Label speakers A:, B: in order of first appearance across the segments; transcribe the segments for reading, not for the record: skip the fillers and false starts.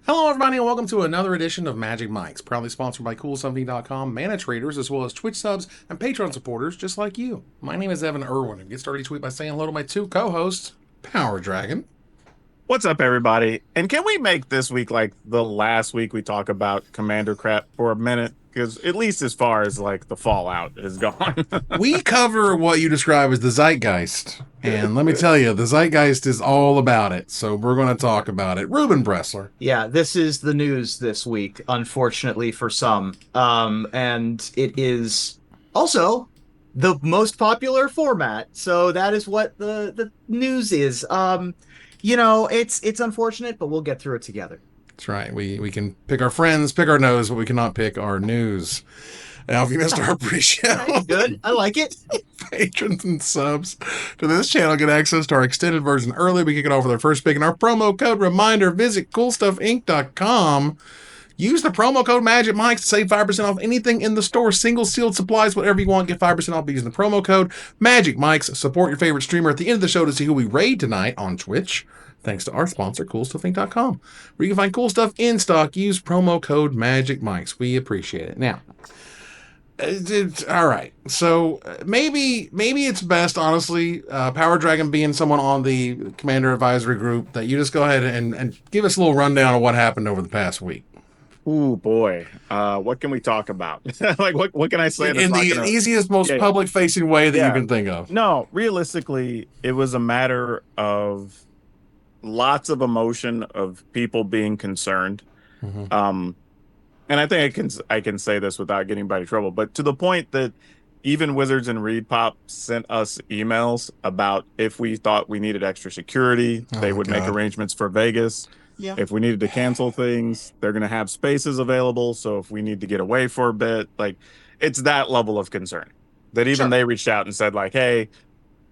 A: Hello, everybody, and welcome to another edition of Magic Mics, proudly sponsored by CoolSomething.com, mana traders, as well as Twitch subs and Patreon supporters just like you. My name is Evan Irwin, and get started each week by saying hello to my two co-hosts, Power Dragon.
B: What's up, everybody? And can we make this week like the last week we talk about Commander crap for a minute? Because at least as far as like the fallout is gone.
A: We cover what you describe as the zeitgeist, and let me tell you, the zeitgeist is all about it, so we're going to talk about it. Ruben Bressler.
C: Yeah, this is the news this week, unfortunately for some. And it is also the most popular format, so that is what the news is. It's unfortunate, but we'll get through it together.
A: That's right. We can pick our friends, pick our nose, but we cannot pick our news. Now, if you missed our pre-show,
C: good. I like it.
A: Patrons and subs to this channel get access to our extended version early. We kick it off with our first pick and our promo code reminder. Visit CoolStuffInc.com. Use the promo code MagicMics to save 5% off anything in the store. Single sealed supplies, whatever you want, get 5% off by using the promo code MagicMics. Support your favorite streamer at the end of the show to see who we raid tonight on Twitch. Thanks to our sponsor, CoolStuffInc.com, where you can find cool stuff in stock. Use promo code MagicMics. We appreciate it. Now, all right. So maybe it's best, honestly, Power Dragon being someone on the Commander Advisory Group, that you just go ahead and give us a little rundown of what happened over the past week.
B: Ooh, boy. What can we talk about? Like, what can I say?
A: In the easiest, most public-facing way that you can think of.
B: No, realistically, it was a matter of lots of emotion of people being concerned. Mm-hmm. And I think I can say this without getting anybody in trouble, but to the point that even Wizards and ReedPop sent us emails about if we thought we needed extra security, they would make arrangements for Vegas.
C: Yeah.
B: If we needed to cancel things, they're going to have spaces available. So if we need to get away for a bit, like, it's that level of concern that even they reached out and said, like, hey,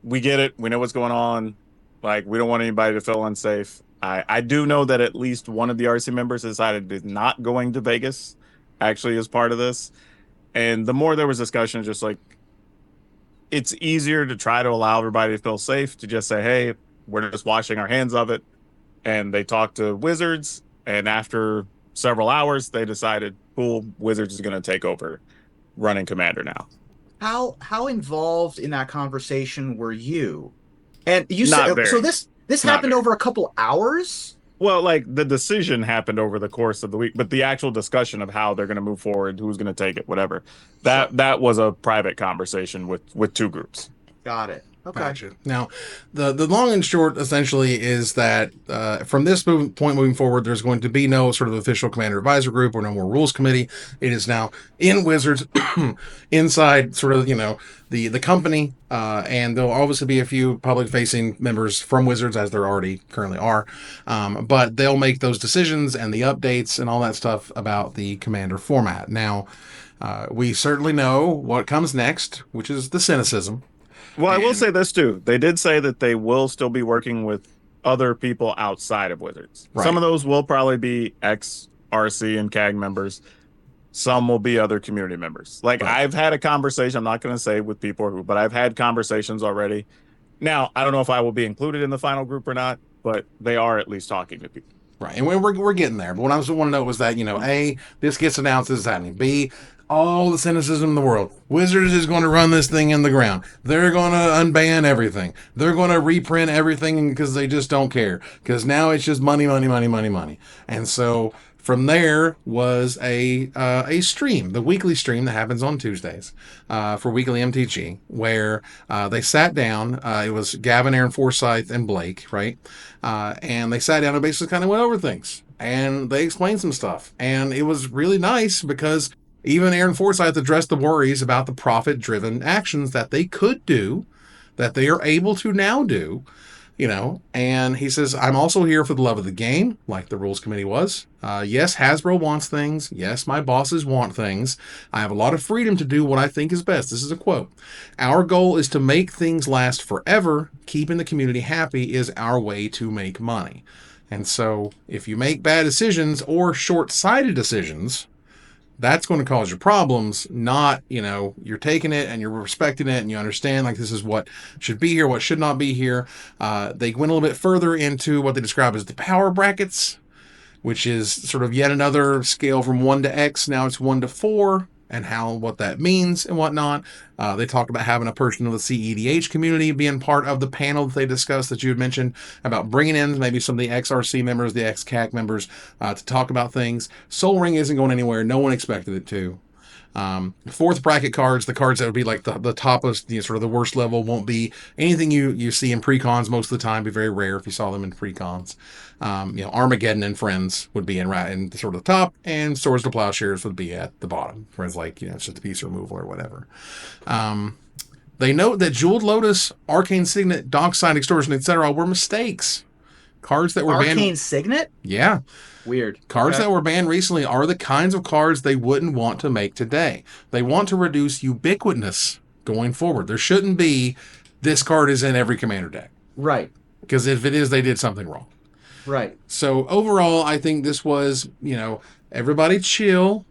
B: we get it. We know what's going on. Like, we don't want anybody to feel unsafe. I do know that at least one of the RC members decided is not going to Vegas, actually, as part of this. And the more there was discussion, just like, it's easier to try to allow everybody to feel safe, to just say, hey, we're just washing our hands of it. And they talked to Wizards, and after several hours, they decided, cool, Wizards is going to take over running Commander now.
C: How involved in that conversation were you? And you
B: Not
C: said
B: very.
C: so this happened over a couple hours?
B: Well, like, the decision happened over the course of the week, but the actual discussion of how they're going to move forward, who's going to take it, whatever, that was a private conversation with two groups.
C: Got it. Okay.
A: Gotcha. Now, the long and short essentially is that from this point moving forward, there's going to be no sort of official Commander Advisor Group or no more Rules Committee. It is now in Wizards, inside sort of, the company, and there'll obviously be a few public-facing members from Wizards, as there already currently are, but they'll make those decisions and the updates and all that stuff about the Commander format. Now, we certainly know what comes next, which is the cynicism.
B: Well, I will say this too. They did say that they will still be working with other people outside of Wizards. Right. Some of those will probably be ex-RC and CAG members. Some will be other community members. Like, right. I've had a conversation, I'm not going to say with people but I've had conversations already. Now, I don't know if I will be included in the final group or not, but they are at least talking to people.
A: Right, and we're getting there. But what I just want to know was that, A, this gets announced, this is happening. B, all the cynicism in the world. Wizards is going to run this thing in the ground. They're going to unban everything. They're going to reprint everything because they just don't care. Because now it's just money, money, money, money, money. And so from there was a stream, the weekly stream that happens on Tuesdays for WeeklyMTG, where they sat down. It was Gavin, Aaron Forsyth, and Blake, right? And they sat down and basically kind of went over things. And they explained some stuff. And it was really nice because even Aaron Forsyth addressed the worries about the profit-driven actions that they could do, that they are able to now do, and he says, I'm also here for the love of the game, like the Rules Committee was. Yes, Hasbro wants things. Yes, my bosses want things. I have a lot of freedom to do what I think is best. This is a quote. Our goal is to make things last forever. Keeping the community happy is our way to make money. And so if you make bad decisions or short-sighted decisions, that's going to cause you problems, not, you're taking it and you're respecting it and you understand, like, this is what should be here, what should not be here. They went a little bit further into what they describe as the power brackets, which is sort of yet another scale from 1 to X. Now it's 1 to 4, and what that means and whatnot. They talk about having a person of the CEDH community being part of the panel that they discussed that you had mentioned about bringing in maybe some of the XRC members, the XCAC members to talk about things. Soul Ring isn't going anywhere. No one expected it to. Fourth bracket cards, the cards that would be like the toppest, sort of the worst level, won't be anything you see in precons most of the time. Be very rare if you saw them in precons. Armageddon and Friends would be in sort of the top, and Swords to Plowshares would be at the bottom. Whereas it's just a piece removal or whatever. They note that Jeweled Lotus, Arcane Signet, Dockside Extortion, etc. were mistakes. Cards that were banned.
C: Arcane Signet?
A: Yeah.
C: Weird.
A: Cards that were banned recently are the kinds of cards they wouldn't want to make today. They want to reduce ubiquitousness going forward. There shouldn't be this card is in every commander deck.
C: Right.
A: Because if it is, they did something wrong.
C: Right.
A: So overall, I think this was, everybody chill.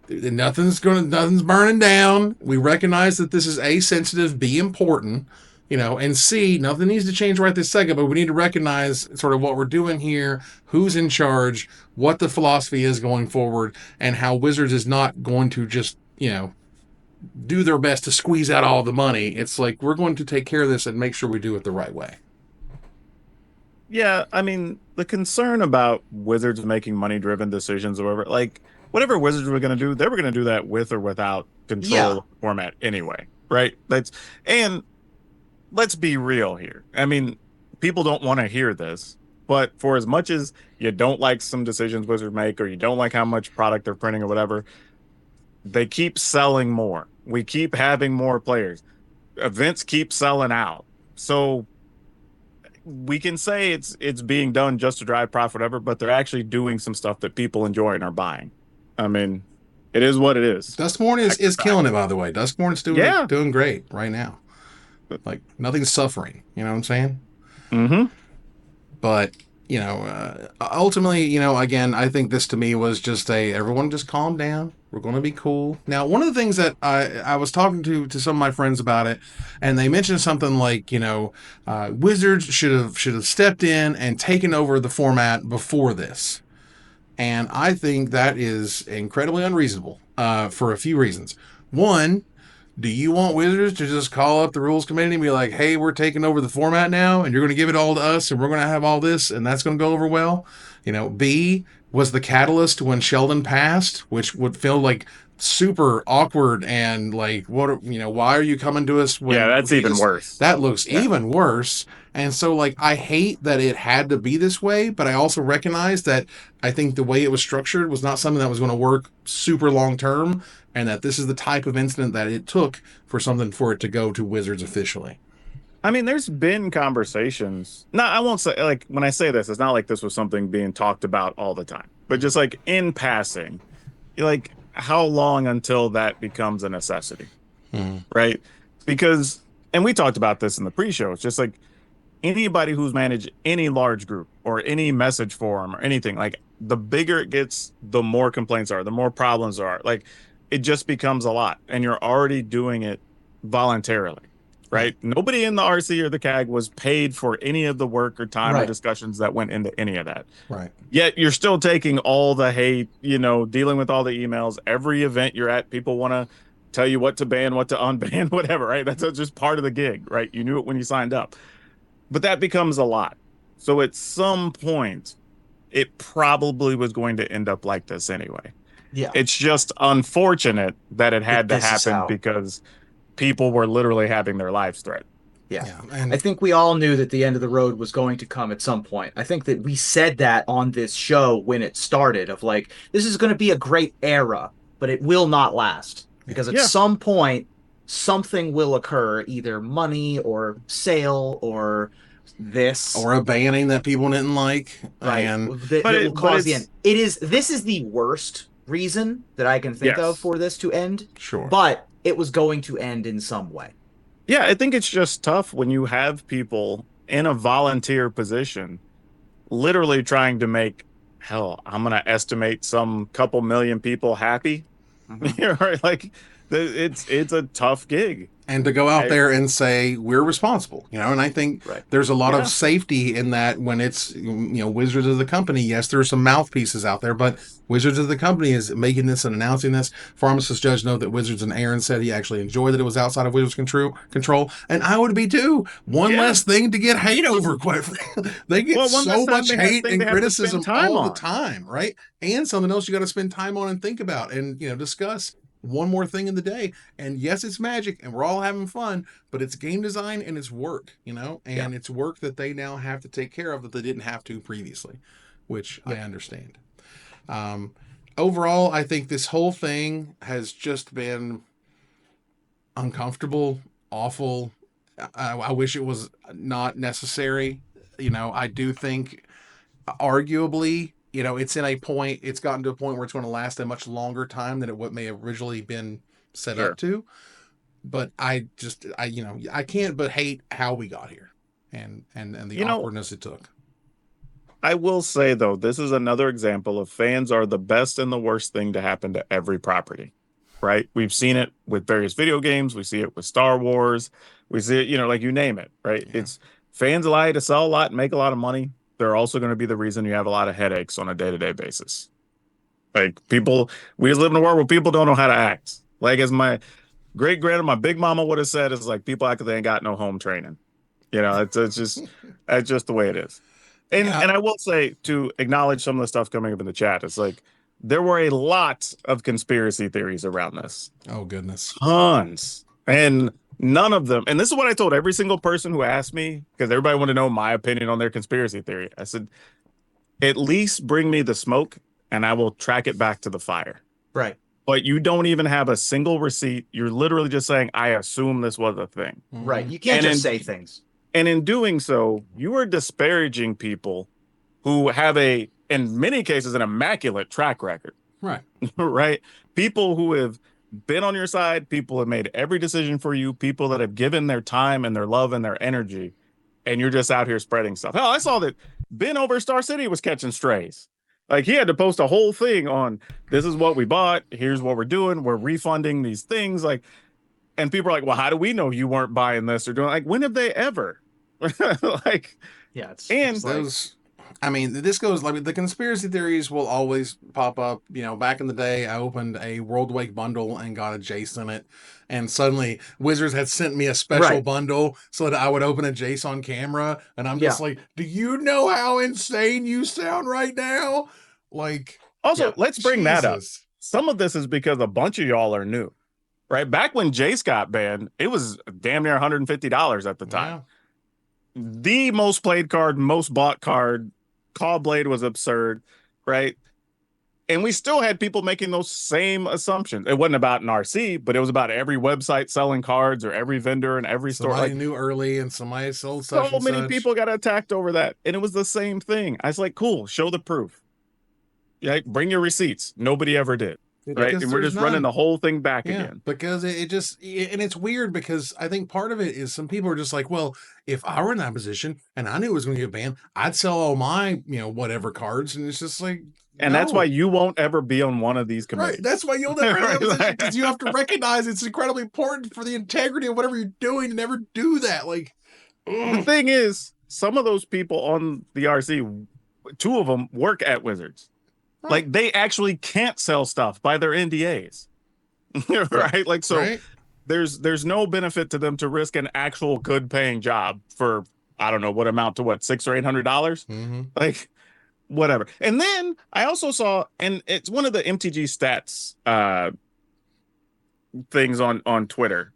A: Nothing's burning down. We recognize that this is A, sensitive, B, important. And C, nothing needs to change right this second, but we need to recognize sort of what we're doing here, who's in charge, what the philosophy is going forward, and how Wizards is not going to just, do their best to squeeze out all the money. It's like, we're going to take care of this and make sure we do it the right way.
B: Yeah, I mean, the concern about Wizards making money-driven decisions or whatever Wizards were going to do, they were going to do that with or without control of the format anyway, right? Let's be real here. I mean, people don't want to hear this, but for as much as you don't like some decisions Wizards make, or you don't like how much product they're printing or whatever, they keep selling more. We keep having more players. Events keep selling out. So we can say it's being done just to drive profit, whatever, but they're actually doing some stuff that people enjoy and are buying. I mean, it is what it is.
A: Duskborn is killing it, by the way. Duskborn's doing great right now. Like, nothing's suffering, you know what I'm saying?
B: Mm-hmm.
A: But, ultimately, again, I think this to me was just everyone just calm down. We're going to be cool. Now, one of the things that I was talking to some of my friends about it, and they mentioned something like, Wizards should have stepped in and taken over the format before this. And I think that is incredibly unreasonable for a few reasons. One, do you want Wizards to just call up the rules committee and be like, hey, we're taking over the format now, and you're going to give it all to us, and we're going to have all this, and that's going to go over well? B, was the catalyst when Sheldon passed, which would feel like super awkward and like, why are you coming to us?
B: That's even worse.
A: That looks even worse. And so, I hate that it had to be this way, but I also recognize that I think the way it was structured was not something that was going to work super long term, and that this is the type of incident that it took for it to go to Wizards officially.
B: I mean, there's been conversations. No, I won't say, when I say this, it's not like this was something being talked about all the time, but just in passing, how long until that becomes a necessity, right? Because, and we talked about this in the pre-show, it's just anybody who's managed any large group or any message forum or anything, the bigger it gets, the more complaints are, the more problems are. It just becomes a lot, and you're already doing it voluntarily, right? Nobody in the RC or the CAG was paid for any of the work or time or discussions that went into any of that.
A: Right.
B: Yet you're still taking all the hate, dealing with all the emails. Every event you're at, people want to tell you what to ban, what to unban, whatever, right? That's just part of the gig, right? You knew it when you signed up. But that becomes a lot. So at some point, it probably was going to end up like this anyway.
C: Yeah.
B: It's just unfortunate that it had to happen because people were literally having their lives threatened.
C: Yeah. And I think we all knew that the end of the road was going to come at some point. I think that we said that on this show when it started of this is going to be a great era, but it will not last because at some point something will occur, either money or sale or this
A: or a banning that people didn't like.
C: Right.
A: And
C: that will cause the end. This is the worst reason that I can think of for this to end.
A: Sure.
C: But it was going to end in some way.
B: Yeah, I think it's just tough when you have people in a volunteer position literally trying to make, I'm going to estimate some couple million people happy. Mm-hmm. Right? It's a tough gig.
A: And to go out there and say we're responsible, and I think there's a lot of safety in that when it's Wizards of the company. Yes, there are some mouthpieces out there, but Wizards of the company is making this and announcing this. Pharmacist Judge know that Wizards, and Aaron said he actually enjoyed that it was outside of Wizards control, and I would be too. One less thing to get hate over. Quite frankly, they get so much hate and criticism all the time, right? And something else you got to spend time on and think about and discuss. One more thing in the day, and yes, it's Magic and we're all having fun, but it's game design and it's work, and it's work that they now have to take care of that they didn't have to previously, which I understand. Overall, I think this whole thing has just been uncomfortable, awful. I wish it was not necessary. I do think arguably it's gotten to a point where it's going to last a much longer time than what may have originally been set up to. But I can't but hate how we got here and the awkwardness it took.
B: I will say though, this is another example of fans are the best and the worst thing to happen to every property, right? We've seen it with various video games. We see it with Star Wars. We see it, like you name it, right? Yeah. It's fans lie to sell a lot and make a lot of money. They're also going to be the reason you have a lot of headaches on a day-to-day basis. Like we live in a world where people don't know how to act. Like as my great-grandma, my big mama would have said, it's like people act like they ain't got no home training. It's just, that's just the way it is. And I will say, to acknowledge some of the stuff coming up in the chat, it's like there were a lot of conspiracy theories around this.
A: Oh, goodness.
B: Tons. And none of them, and this is what I told every single person who asked me, because everybody wanted to know my opinion on their conspiracy theory. I said, at least bring me the smoke and I will track it back to the fire.
C: Right.
B: But you don't even have a single receipt. You're literally just saying, I assume this was a thing.
C: Right. You can't just say things.
B: And in doing so, you are disparaging people who have in many cases, an immaculate track record.
A: Right.
B: Right. People who have been on your side, people have made every decision for you, people that have given their time and their love and their energy, and you're just out here spreading stuff. Hell, I saw that Ben over Star City was catching strays. Like he had to post a whole thing on this is what we bought, here's what we're doing, we're refunding these things. Like, and people are like, well, how do we know you weren't buying this or doing when have they ever? Like,
C: yeah,
A: this goes the conspiracy theories will always pop up. Back in the day, I opened a World Wake bundle and got a Jace in it, and suddenly Wizards had sent me a special bundle so that I would open a Jace on camera, and I'm just like, do you know how insane you sound right now? Like,
B: also, let's bring that up. Some of this is because a bunch of y'all are new, right? Back when Jace got banned, it was damn near $150 at the time. Yeah. The most played card, most bought card. Caw-Blade was absurd, right? And we still had people making those same assumptions. It wasn't about an RC, but it was about every website selling cards or every vendor and every store.
A: Somebody knew early and somebody sold such
B: so many people got attacked over that. And it was the same thing. I was like, cool, show the proof. Yeah, bring your receipts. Nobody ever did. Right. And we're just running the whole thing back again.
A: Because and it's weird because I think part of it is some people are just like, well, if I were in that position and I knew it was going to get banned, I'd sell all my, whatever cards. And it's just like,
B: and that's why you won't ever be on one of these committees.
A: Right. That's why you'll never have that because you have to recognize it's incredibly important for the integrity of whatever you're doing to never do that. Like,
B: the thing is, some of those people on the RC, 2 of them work at Wizards. Like they actually can't sell stuff by their NDAs, right? Like, so there's no benefit to them to risk an actual good paying job for, I don't know what amount to $600 or $800. Like whatever. And then I also saw, and it's one of the MTG stats things on Twitter,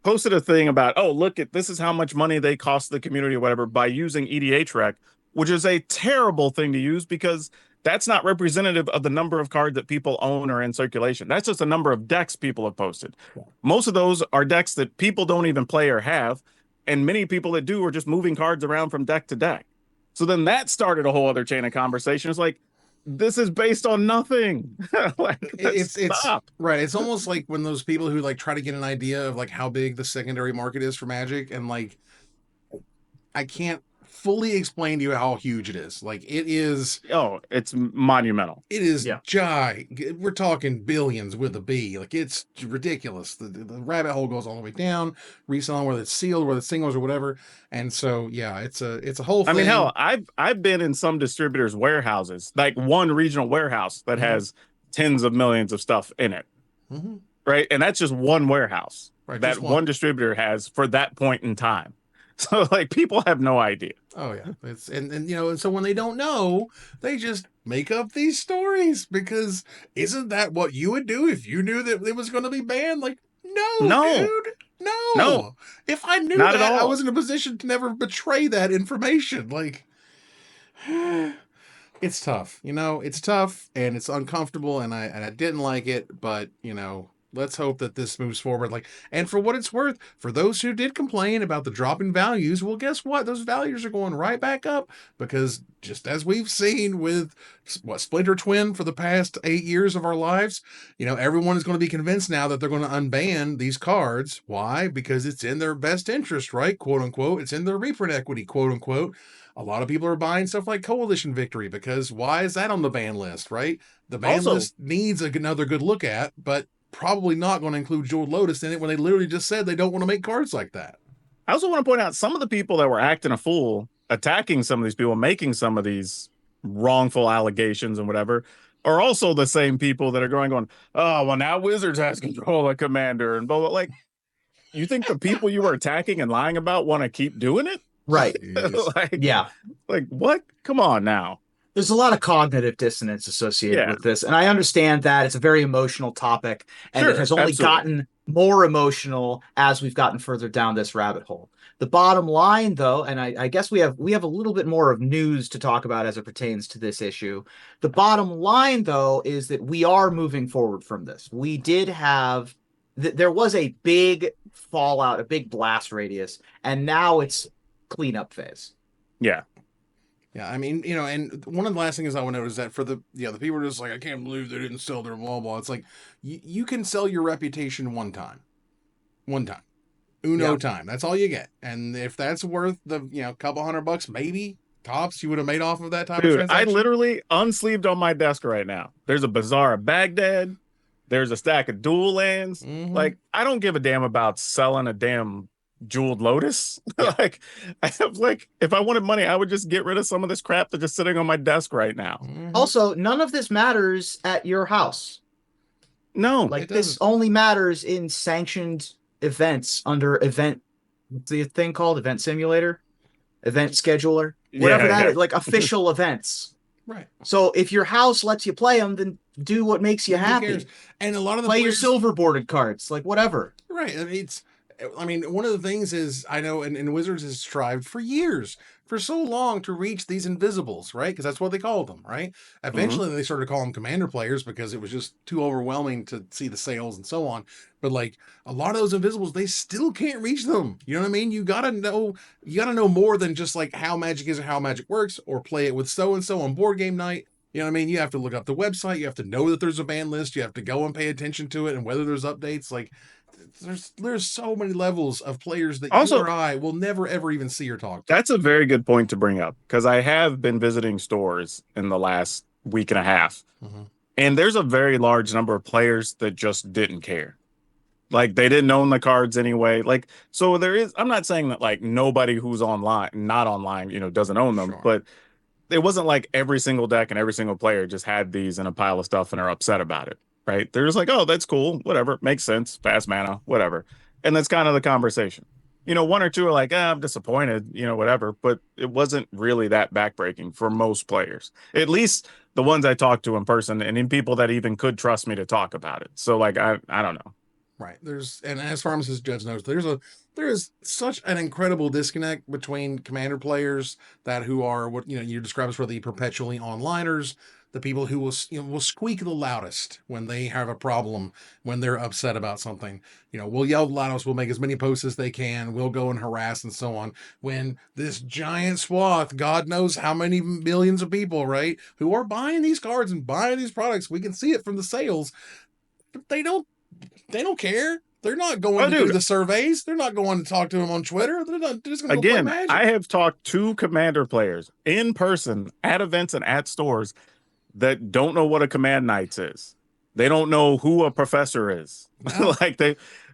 B: posted a thing about, oh, look at this is how much money they cost the community or whatever by using EDH rec, which is a terrible thing to use because that's not representative of the number of cards that people own or in circulation. That's just a number of decks people have posted. Yeah. Most of those are decks that people don't even play or have. And many people that do are just moving cards around from deck to deck. So then that started a whole other chain of conversation. It's like, this is based on nothing.
A: It's right. It's almost like when those people who try to get an idea of how big the secondary market is for Magic. And I can't fully explain to you how huge it is. Like it is.
B: Oh, it's monumental.
A: It is
C: Yeah.
A: we're talking billions with a B. Like it's ridiculous. The rabbit hole goes all the way down, reselling whether it's sealed, whether it's singles or whatever. And so yeah, it's a whole thing.
B: I mean, hell, I've been in some distributors' warehouses, like one regional warehouse that has tens of millions of stuff in it.
A: Mhm.
B: Right. And that's just one warehouse
A: Right,
B: that
A: just
B: one distributor has for that point in time. So like people have no idea.
A: Oh yeah, it's and you know, and so when they don't know, they just make up these stories because isn't that what you would do if you knew that it was going to be banned? Like, no,
B: No.
A: dude, no.
B: No.
A: If I knew
B: Not at
A: that, I
B: all.
A: was in a position to never betray that information. Like, it's tough, you know, it's tough and it's uncomfortable, and I didn't like it, but you know. Let's hope that this moves forward. Like, and for what it's worth, for those who did complain about the drop in values, well, guess what? Those values are going right back up because just as we've seen with what Splinter Twin for the past 8 years of our lives, you know, everyone is going to be convinced now that they're going to unban these cards. Why? Because it's in their best interest, right? Quote unquote. It's in their reprint equity, quote unquote. A lot of people are buying stuff like Coalition Victory because why is that on the ban list, right? The ban
B: Also-
A: list needs another good look at, but probably not going to include Jeweled Lotus in it when they literally just said they don't want to make cards like that.
B: I also want to point out some of the people that were acting a fool, attacking some of these people, making some of these wrongful allegations and whatever, are also the same people that are going, oh, well, now Wizards has control of Commander and blah, blah. Like, you think the people you were attacking and lying about want to keep doing it?
C: Right.
B: Like,
C: Yeah.
B: Like, what? Come on now.
C: There's a lot of cognitive dissonance associated
B: Yeah.
C: with this. And I understand that it's a very emotional topic, and
B: Sure,
C: it has only
B: absolutely.
C: gotten more emotional as we've gotten further down this rabbit hole. The bottom line, though, and I guess we have a little bit more of news to talk about as it pertains to this issue. The bottom line, though, is that we are moving forward from this. We did have there was a big fallout, a big blast radius, and now it's cleanup phase.
B: Yeah.
A: Yeah, I mean, you know, and one of the last things I want to note is that for the people are just like, I can't believe they didn't sell their blah blah. It's like you can sell your reputation one time,
C: Yeah.
A: time. That's all you get, and if that's worth the couple $100 maybe tops you would have made off of that type of
B: Dude,
A: transaction.
B: I literally unsleeved on my desk right now. There's a Bazaar of Baghdad. There's a stack of dual lands.
A: Mhm.
B: Like, I don't give a damn about selling a damn Jeweled Lotus. Like, if I wanted money, I would just get rid of some of this crap that's just sitting on my desk right now.
A: Mhm.
C: Also, none of this matters at your house.
B: No,
C: Like,
A: It
C: this
A: doesn't.
C: only matters in sanctioned events under event, what's the thing called? Event simulator? Event scheduler? Whatever that is, like official events.
A: Right.
C: So if your house lets you play them, then do what makes you
A: Who
C: happy.
A: cares? And a lot of the
C: Play your
A: players-
C: silver boarded cards, like whatever.
A: Right. I mean, one of the things is I know, and Wizards has strived for years, for so long to reach these invisibles, right? Because that's what they called them, right? Eventually, they started calling them commander players because it was just too overwhelming to see the sales and so on. But like a lot of those invisibles, they still can't reach them. You know what I mean? You gotta know more than just like how Magic is or how Magic works, or play it with so and so on board game night. You know what I mean? You have to look up the website. You have to know that there's a ban list. You have to go and pay attention to it and whether there's updates. Like, there's so many levels of players that
B: Also-
A: you or I will never ever even see or talk to.
B: that's a very good point to bring up because I have been visiting stores in the last week and a half,
A: Mhm.
B: and there's a very large number of players that just didn't care. Like, they didn't own the cards anyway. Like, so I'm not saying that like nobody who's not online, doesn't own them,
A: Sure.
B: but it wasn't like every single deck and every single player just had these in a pile of stuff and are upset about it, right? They're just like, oh, that's cool, whatever, makes sense, fast mana, whatever. And that's kind of the conversation. One or two are like, I'm disappointed, whatever, but it wasn't really that backbreaking for most players, at least the ones I talked to in person and in people that even could trust me to talk about it. So like, I don't know.
A: Right. And as Pharmacist Judge knows, there is such an incredible disconnect between commander players who are what you describe as for the perpetually onliners, the people who will squeak the loudest when they have a problem, when they're upset about something. We'll yell the loudest, we'll make as many posts as they can, we'll go and harass and so on. When this giant swath, God knows how many millions of people, right, who are buying these cards and buying these products, we can see it from the sales, but they don't care. They're not going to do the surveys. They're not going to talk to him on Twitter. They're just going to go play Magic.
B: I have talked to Commander players in person at events and at stores that don't know what a Command Knights is. They don't know who a professor is. No. Like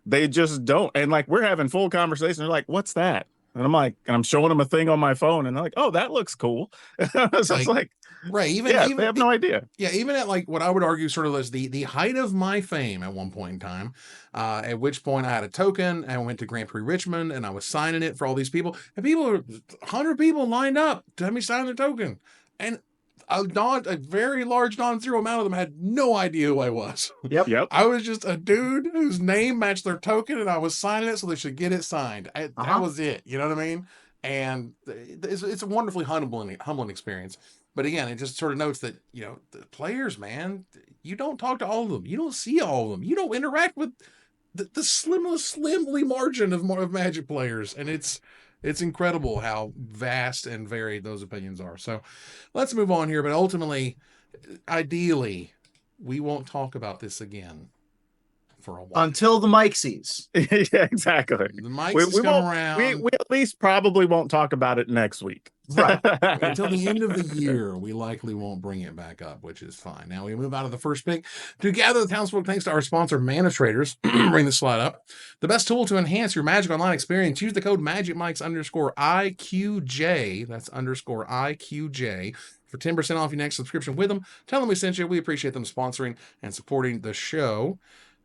B: they just don't. And like we're having full conversation. They're like, "What's that?" And I'm showing them a thing on my phone, and they're like, "Oh, that looks cool." So it's like,
A: right? Even
B: they have no idea.
A: Yeah, even at like what I would argue sort of was the height of my fame at one point in time, at which point I had a token. I went to Grand Prix Richmond, and I was signing it for all these people, and 100 people lined up to have me sign their token, and a very large non-zero amount of them had no idea who I was.
C: Yep.
A: I was just a dude whose name matched their token, and I was signing it so they should get it signed. That was it. You know what I mean? And it's a wonderfully humbling experience. But again, it just sort of notes that, you know, the players, man, you don't talk to all of them. You don't see all of them. You don't interact with the slimly margin of Magic players. And it's incredible how vast and varied those opinions are. So let's move on here. But ultimately, ideally, we won't talk about this again for a while.
C: Until the Mikesies.
B: Yeah, exactly.
A: The Mikesies come around.
B: We at least probably won't talk about it next week.
A: Right. Until the end of the year, we likely won't bring it back up, which is fine. Now we move out of the first pick to gather the Townsfolk thanks to our sponsor, Mana Traders. Bring the slide up. The best tool to enhance your Magic Online experience. Use the code MagicMikes_IQJ. That's _IQJ. For 10% off your next subscription with them. Tell them we sent you. We appreciate them sponsoring and supporting the show.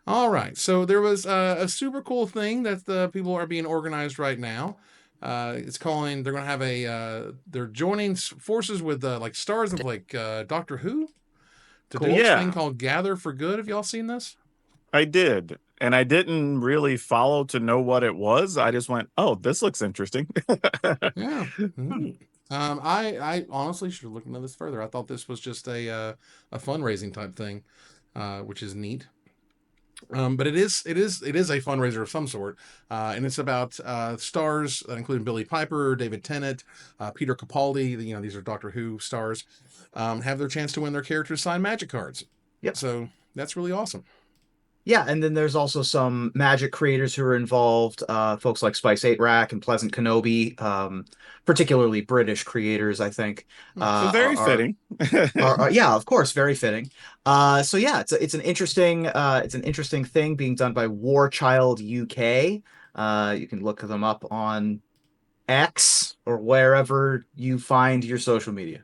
A: All right. So there was a super cool thing that the people are being organized right now. They're going to have they're joining forces with like stars of like Doctor Who to do this thing called Gather for Good. Have y'all seen this?
B: I did. And I didn't really follow to know what it was. I just went, oh, this looks interesting.
A: Yeah. Mm-hmm. I honestly should have looked into this further. I thought this was just a fundraising type thing, which is neat. But it is a fundraiser of some sort, and it's about stars that include Billy Piper, David Tennant, Peter Capaldi. You know, these are Doctor Who stars. Have their chance to win their characters' signed Magic cards.
C: Yep.
A: So that's really awesome.
C: Yeah, and then there's also some Magic creators who are involved, folks like Spice 8 Rack and Pleasant Kenobi, particularly British creators, I think.
B: So very fitting.
C: Yeah, of course, very fitting. So yeah, it's an interesting thing being done by War Child UK. You can look them up on X or wherever you find your social media.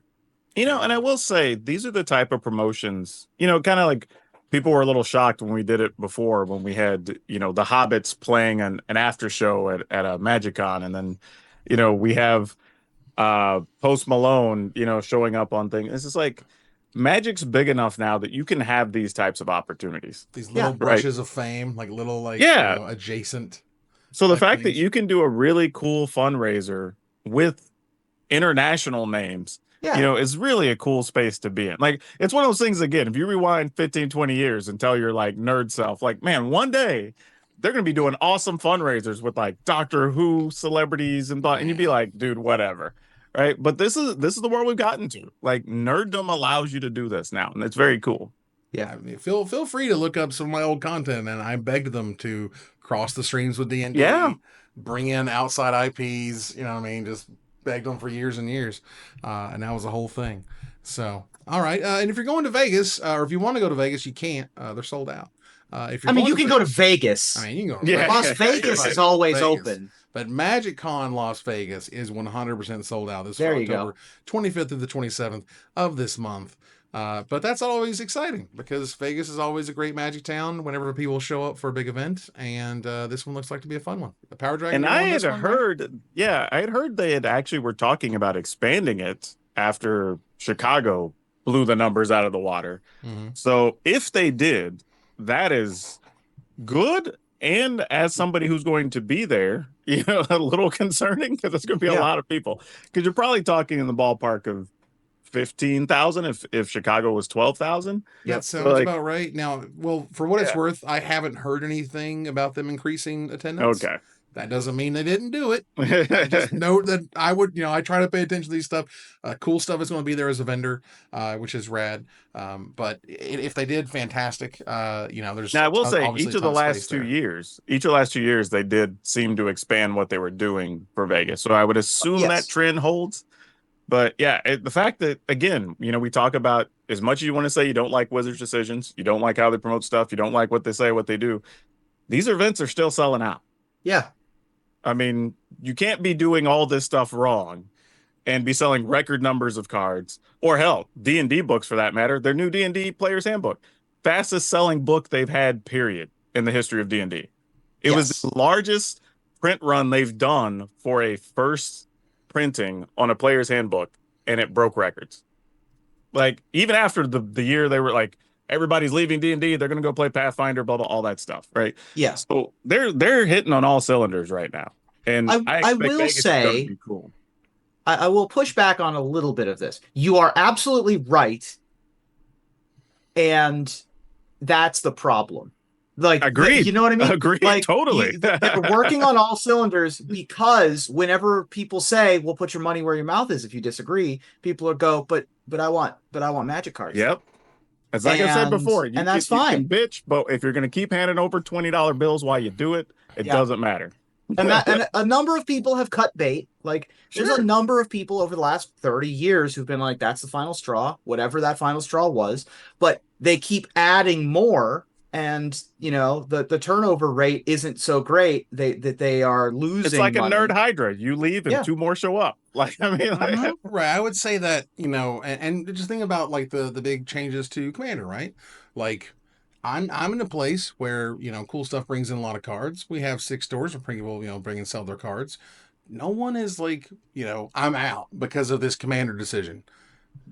B: You know, and I will say these are the type of promotions, you know, kind of like. People were a little shocked when we did it before, when we had, you know, the Hobbits playing an after show at a MagicCon. And then, you know, we have Post Malone, you know, showing up on things. It's just like Magic's big enough now that you can have these types of opportunities.
A: These little brushes of fame, like little, you know, adjacent.
B: So the fact that you can do a really cool fundraiser with international names, you know, it's really a cool space to be in. Like, it's one of those things, again, if you rewind 15, 20 years and tell your, like, nerd self, like, man, one day they're going to be doing awesome fundraisers with, like, Doctor Who celebrities and you'd be like, dude, whatever, right? But this is the world we've gotten to. Like, nerddom allows you to do this now, and it's very cool.
A: Yeah, I mean, feel free to look up some of my old content, and I begged them to cross the streams with D&D, bring in outside IPs, you know what I mean, just begged them for years and years, and that was the whole thing. So, all right, and if you're going to Vegas, or if you want to go to Vegas, you can't. They're sold out. If you're
C: you can go to Vegas.
A: I mean, you can go to Vegas.
C: Las Vegas is always open.
A: But MagicCon Las Vegas is 100% sold out. This is
C: October
A: 25th to the 27th of this month. But that's always exciting because Vegas is always a great Magic town whenever people show up for a big event, and this one looks like to be a fun one. The Power Dragon.
B: And I had heard they had actually were talking about expanding it after Chicago blew the numbers out of the water. Mm-hmm. So if they did, that is good. And as somebody who's going to be there, you know, a little concerning because it's going to be a lot of people. Because you're probably talking in the ballpark of 15,000 if Chicago was 12,000.
A: Yeah, that sounds about right. Now, well, for what it's worth, I haven't heard anything about them increasing attendance.
B: Okay.
A: That doesn't mean they didn't do it. I just note that I would, I try to pay attention to these stuff. Cool stuff is going to be there as a vendor, which is rad. But if they did, fantastic. There's
B: Now I will say
A: obviously
B: each of the
A: ton
B: last
A: space
B: 2
A: there.
B: years, they did seem to expand what they were doing for Vegas. So I would assume that trend holds. But yeah, the fact that, again, we talk about, as much as you want to say you don't like Wizards' decisions, you don't like how they promote stuff, you don't like what they say, what they do, these events are still selling out.
C: Yeah.
B: I mean, you can't be doing all this stuff wrong and be selling record numbers of cards, or hell, D&D books for that matter. Their new D&D Player's Handbook, fastest selling book they've had, period, in the history of D&D. It was the largest print run they've done for a first printing on a Player's Handbook, and it broke records. Like, even after the year they were like, everybody's leaving D&D, they're going to go play Pathfinder, blah, blah, all that stuff, right?
C: Yeah.
B: So they're hitting on all cylinders right now. And
C: I will
B: Vegas
C: say,
B: is be cool.
C: I will push back on a little bit of this. You are absolutely right. And that's the problem. Like,
B: agreed.
C: You know what I mean?
B: Agreed.
C: Like,
B: Totally.
C: They're working on all cylinders, because whenever people say, "Well, put your money where your mouth is," if you disagree, people will go, "But I want Magic cards."
B: Yep. It's like I said before,
C: and that's fine.
B: You can bitch, but if you're going to keep handing over $20 bills while you do it, it doesn't matter.
C: And a number of people have cut bait. Like, there's a number of people over the last 30 years who've been like, "That's the final straw," whatever that final straw was. But they keep adding more. And the turnover rate isn't so great that they are losing.
B: It's like
C: money.
B: a nerd hydra. You leave and 2 more show up. Like, I mean,
A: right. I would say that, and just think about like the big changes to Commander, right? Like, I'm in a place where cool stuff brings in a lot of cards. We have 6 stores where people bring and sell their cards. No one is like, I'm out because of this Commander decision.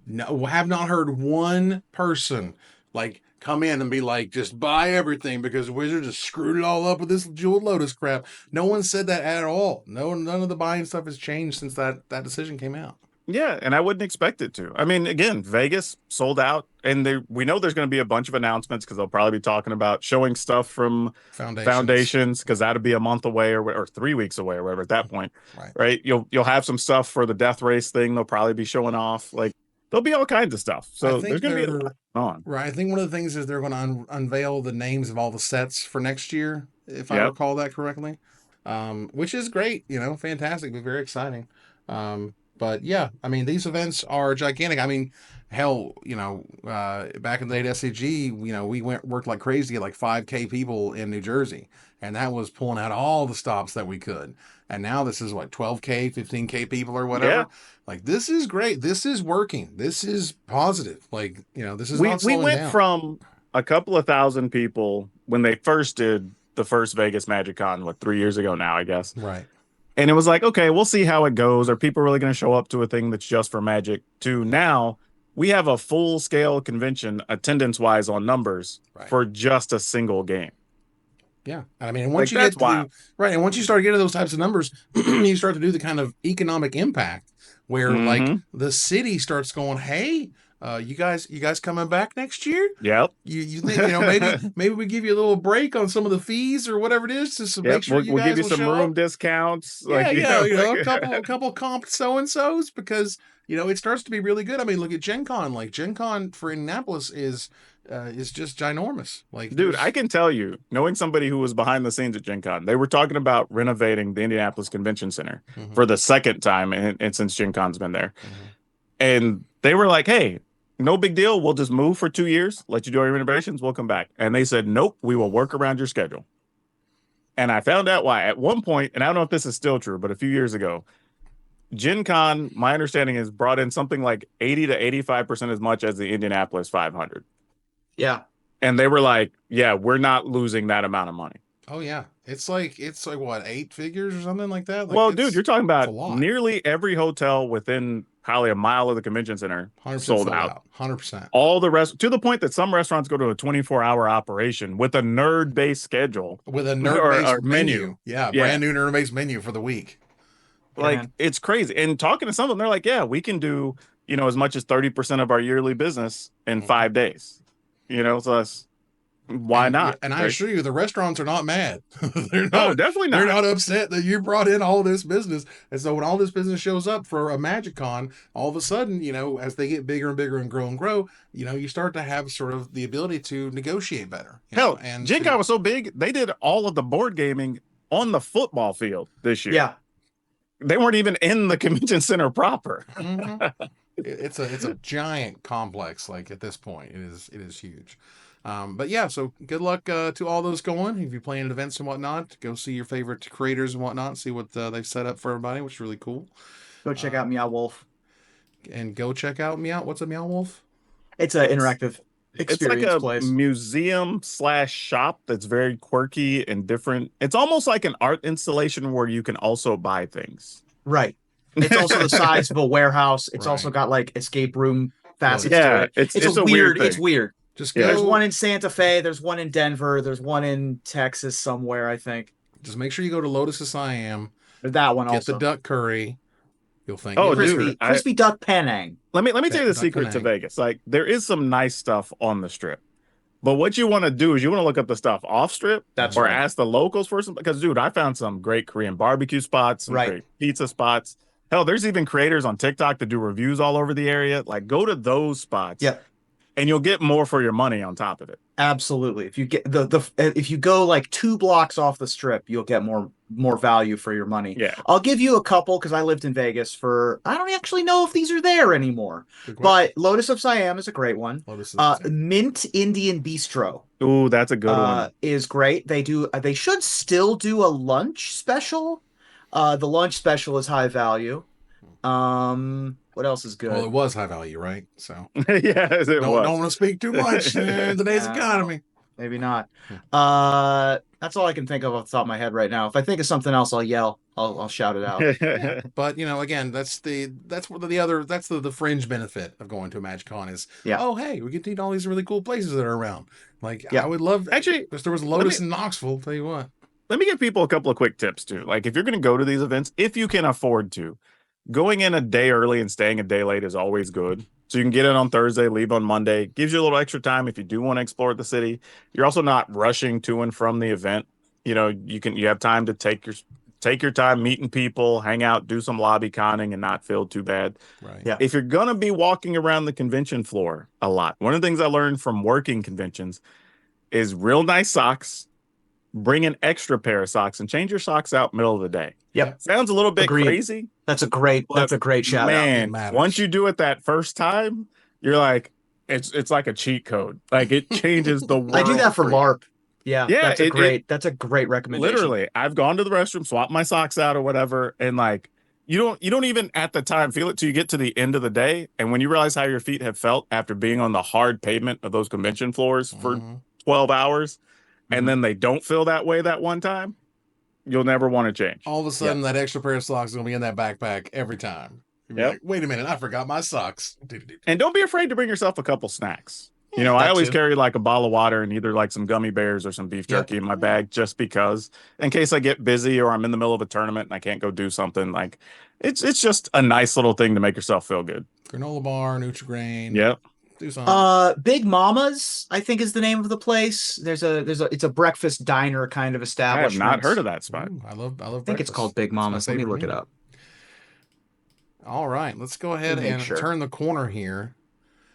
A: No, have not heard one person like come in and be like, just buy everything because Wizards just screwed it all up with this Jeweled Lotus crap. No one said that at all. None of the buying stuff has changed since that decision came out.
B: Yeah, and I wouldn't expect it to. I mean, again, Vegas sold out, and we know there's going to be a bunch of announcements, because they'll probably be talking about showing stuff from Foundations, because that'll be a month away or 3 weeks away or whatever at that point. Right? You'll have some stuff for the Death Race thing. They'll probably be showing off. Like, there'll be all kinds of stuff. So there's going to be a lot on.
A: Right. I think one of the things is they're going to unveil the names of all the sets for next year, if I recall that correctly, which is great. Fantastic, but very exciting. But yeah, I mean, these events are gigantic. I mean, hell, back in the day at SCG, we worked like crazy at like 5K people in New Jersey, and that was pulling out all the stops that we could. And now this is what, 12K, 15K people or whatever. Yeah. Like, this is great. This is working. This is positive. Like, this is not slowing down.
B: We went from a couple of thousand people when they first did the first Vegas MagicCon, 3 years ago now, I guess.
A: Right.
B: And it was like, okay, we'll see how it goes. Are people really going to show up to a thing that's just for Magic? To now, we have a full-scale convention, attendance-wise on numbers, for just a single game.
A: Yeah, I mean, once you get to and once you start getting those types of numbers, you start to do the kind of economic impact where like the city starts going, "Hey, you guys coming back next year?
B: Yep.
A: You think maybe we give you a little break on some of the fees or whatever it is, just to make sure
B: we'll give you some room discounts.
A: A couple comp so and so's, because it starts to be really good. I mean, look at Gen Con. Like, Gen Con for Indianapolis is just ginormous. Like,
B: dude, I can tell you, knowing somebody who was behind the scenes at Gen Con, they were talking about renovating the Indianapolis Convention Center for the second time and since Gen Con's been there. And they were like, "Hey, no big deal. We'll just move for 2 years, let you do our renovations. We'll come back." And they said, "Nope, we will work around your schedule." And I found out why. At one point, and I don't know if this is still true, but a few years ago, Gen Con, my understanding is, brought in something like 80 to 85% as much as the Indianapolis 500.
C: Yeah.
B: And they were like, "Yeah, we're not losing that amount of money."
A: Oh yeah, it's like what, 8 figures or something like that. Like,
B: well, dude, you're talking about nearly every hotel within probably a mile of the convention center sold out.
A: 100%.
B: All the rest, to the point that some restaurants go to a 24-hour operation with a nerd-based schedule,
A: with a nerd-based
B: menu.
A: Yeah, brand new nerd-based menu for the week.
B: Like, it's crazy. And talking to some of them, they're like, "Yeah, we can do as much as 30% of our yearly business in 5 days." So Why not?
A: And I
B: Right?
A: assure you, the restaurants are not mad. They're
B: No,
A: not.
B: definitely
A: They're
B: not.
A: not upset that you brought in all this business. And so when all this business shows up for a MagicCon, all of a sudden, as they get bigger and bigger and grow, you start to have sort of the ability to negotiate better.
B: Hell,
A: And
B: Gen Con was so big, they did all of the board gaming on the football field this year.
C: Yeah.
B: They weren't even in the convention center proper.
A: Mm-hmm. It's a giant complex. Like at this point, it is huge. But yeah, so good luck to all those going. If you're playing at events and whatnot, go see your favorite creators and whatnot. See what they've set up for everybody, which is really cool.
C: Go check out Meow Wolf.
A: And go check out Meow. What's a Meow Wolf?
C: It's an interactive experience.
B: It's like a
C: place.
B: museum/shop that's very quirky and different. It's almost like an art installation where you can also buy things.
C: Right. It's also the size of a warehouse. It's
A: Right.
C: also got like escape room facets
B: Yeah,
C: to it.
B: it's a weird thing.
C: It's weird.
A: Just
B: Yeah.
A: go.
C: There's one in Santa Fe. There's one in Denver. There's one in Texas somewhere, I think.
A: Just make sure you go to Lotus of Siam.
C: There's that one
A: Get
C: also.
A: the duck curry. You'll thank
B: Oh,
A: me
B: dude,
A: later.
C: Crispy duck Penang.
B: Let me tell you the
A: Not
B: secret to
A: Penang.
B: Vegas. Like there is some nice stuff on the strip. But what you want to do is you want to look up the stuff off strip
C: That's
B: or
C: right.
B: ask the locals for some, because dude, I found some great Korean barbecue spots, some
C: Right.
B: great pizza spots. Hell, there's even creators on TikTok that do reviews all over the area. Like go to those spots.
C: Yep.
B: And you'll get more for your money on top of it.
C: Absolutely. If you get if you go like 2 blocks off the strip, you'll get more value for your money.
B: Yeah.
C: I'll give you a couple because I lived in Vegas for I don't actually know if these are there anymore.
A: Good question.
C: But Lotus of Siam is a great one.
A: Lotus of Siam.
C: Mint Indian Bistro
B: Ooh, that's a good one.
C: is great. They should still do a lunch special. The lunch special is high value. What else is good?
A: Well, it was high value, right? So
B: Yes, it
A: don't
B: was.
A: want to speak too much in today's economy.
C: Maybe not. That's all I can think of off the top of my head right now. If I think of something else, I'll yell. I'll shout it out.
A: But again, that's the fringe benefit of going to a MagicCon is oh hey, we get to eat all these really cool places that are around. Like I would love
B: Actually,
A: if there was a Lotus in Knoxville. I'll tell you what.
B: Let me give people a couple of quick tips too. Like if you're going to go to these events, if you can afford to, going in a day early and staying a day late is always good. So you can get in on Thursday, leave on Monday. Gives you a little extra time if you do want to explore the city. You're also not rushing to and from the event. You have time to take your time meeting people, hang out, do some lobby conning and not feel too bad.
A: Right.
C: Yeah.
B: If you're going to be walking around the convention floor a lot, one of the things I learned from working conventions is real nice socks. Bring an extra pair of socks and change your socks out middle of the day.
C: Yep.
B: Sounds a little bit
C: Agreed.
B: crazy.
C: That's a great shout out.
B: Man,
A: matters.
B: once you do it that first time, you're like, it's like a cheat code. Like it changes the world.
C: I do that for
B: you.
C: LARP. Yeah,
B: Yeah,
C: that's a great recommendation.
B: Literally, I've gone to the restroom, swapped my socks out or whatever, and like you don't even at the time feel it till you get to the end of the day, and when you realize how your feet have felt after being on the hard pavement of those convention floors for 12 hours, and then they don't feel that way that one time, you'll never want to change.
A: All of a sudden, that extra pair of socks is going to be in that backpack every time. You'll be like, wait a minute, I forgot my socks.
B: And don't be afraid to bring yourself a couple snacks. I always carry like a bottle of water and either like some gummy bears or some beef jerky in my bag just because in case I get busy or I'm in the middle of a tournament and I can't go do something. Like it's just a nice little thing to make yourself feel good.
A: Granola bar, Nutri-Grain.
B: Yep.
A: Do something.
C: Big Mama's, I think is the name of the place. It's a breakfast diner kind of
B: I have
C: establishment.
B: not heard of that spot.
A: Ooh, I love
C: I think it's
A: breakfast.
C: called Big Mama's. Let me
A: favorite
C: look it
A: meal.
C: up.
A: All right, let's go ahead
C: Make
A: and
C: sure.
A: turn the corner here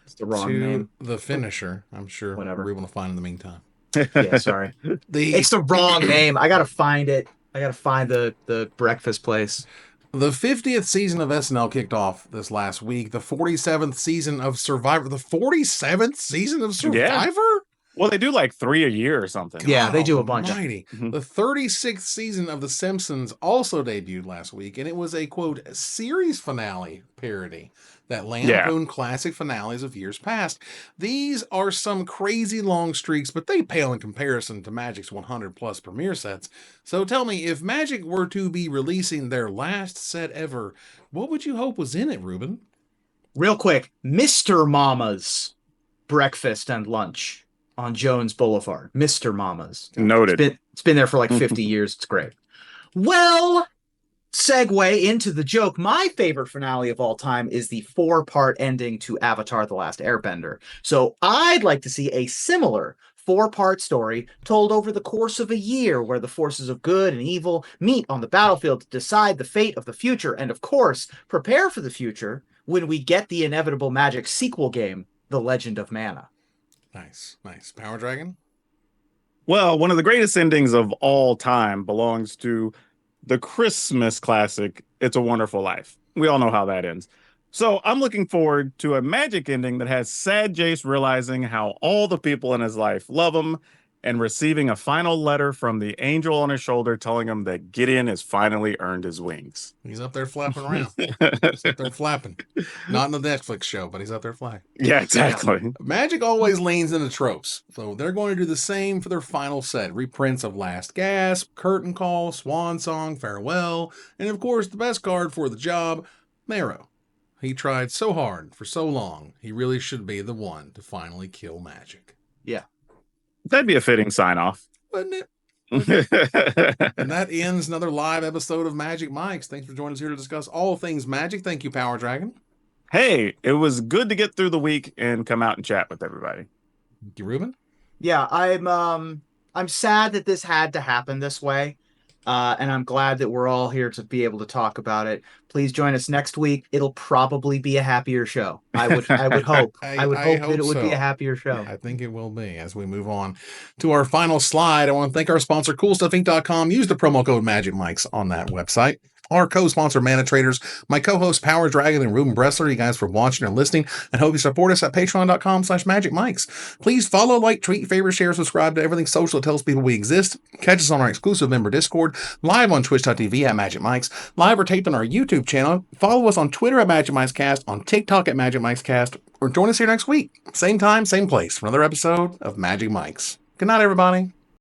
C: It's the wrong
A: to
C: name.
A: the finisher. I'm sure
C: Whatever.
A: we're able to find in the meantime.
C: Yeah, sorry. It's the wrong name. I gotta find it. I gotta find the breakfast place.
A: The 50th season of SNL kicked off this last week. The 47th season of Survivor. The 47th season of Survivor?
B: Well, they do like 3 a year or something.
C: Yeah, they do a bunch.
A: Almighty.
B: Mhm.
A: The 36th season of The Simpsons also debuted last week, and it was a, quote, series finale parody that lampooned classic finales of years past. These are some crazy long streaks, but they pale in comparison to Magic's 100-plus premiere sets. So tell me, if Magic were to be releasing their last set ever, what would you hope was in it, Ruben?
C: Real quick, Mr. Mama's breakfast and lunch on Jones Boulevard. Mr. Mama's.
B: Noted.
C: It's been there for like 50 years. It's great. Well, segue into the joke. My favorite finale of all time is the 4-part ending to Avatar: The Last Airbender. So I'd like to see a similar 4-part story told over the course of a year where the forces of good and evil meet on the battlefield to decide the fate of the future and, of course, prepare for the future when we get the inevitable Magic sequel game, The Legend of Mana.
A: Nice. Power Dragon?
B: Well, one of the greatest endings of all time belongs to the Christmas classic, It's a Wonderful Life. We all know how that ends. So I'm looking forward to a Magic ending that has sad Jace realizing how all the people in his life love him and receiving a final letter from the angel on his shoulder telling him that Gideon has finally earned his wings.
A: He's up there flapping around. He's up there flapping. Not in the Netflix show, but he's up there flapping.
B: Yeah, exactly.
A: Magic always leans into tropes, so they're going to do the same for their final set. Reprints of Last Gasp, Curtain Call, Swan Song, Farewell, and of course the best card for the job, Maro. He tried so hard for so long, he really should be the one to finally kill Magic.
C: Yeah.
B: That'd be a fitting sign-off.
A: Wouldn't it? And that ends another live episode of Magic Mics. Thanks for joining us here to discuss all things Magic. Thank you, Power Dragon.
B: Hey, it was good to get through the week and come out and chat with everybody.
A: Thank you, Ruben.
C: Yeah, I'm sad that this had to happen this way. And I'm glad that we're all here to be able to talk about it. Please join us next week. It'll probably be a happier show. I would hope. I would hope that it would be a happier show.
A: I think it will be. As we move on to our final slide, I want to thank our sponsor, CoolStuffInc.com. Use the promo code MagicMics on that website. Our co-sponsor, Mana Traders, my co-host, Power Dragon and Ruben Bressler, you guys for watching and listening, and hope you support us at patreon.com/magicmics. Please follow, like, tweet, favorite, share, subscribe to everything social that tells people we exist. Catch us on our exclusive member Discord, live on twitch.tv at MagicMics, live or taped on our YouTube channel. Follow us on Twitter at MagicMicsCast, on TikTok at MagicMicsCast, or join us here next week. Same time, same place for another episode of Magic Mics. Good night, everybody.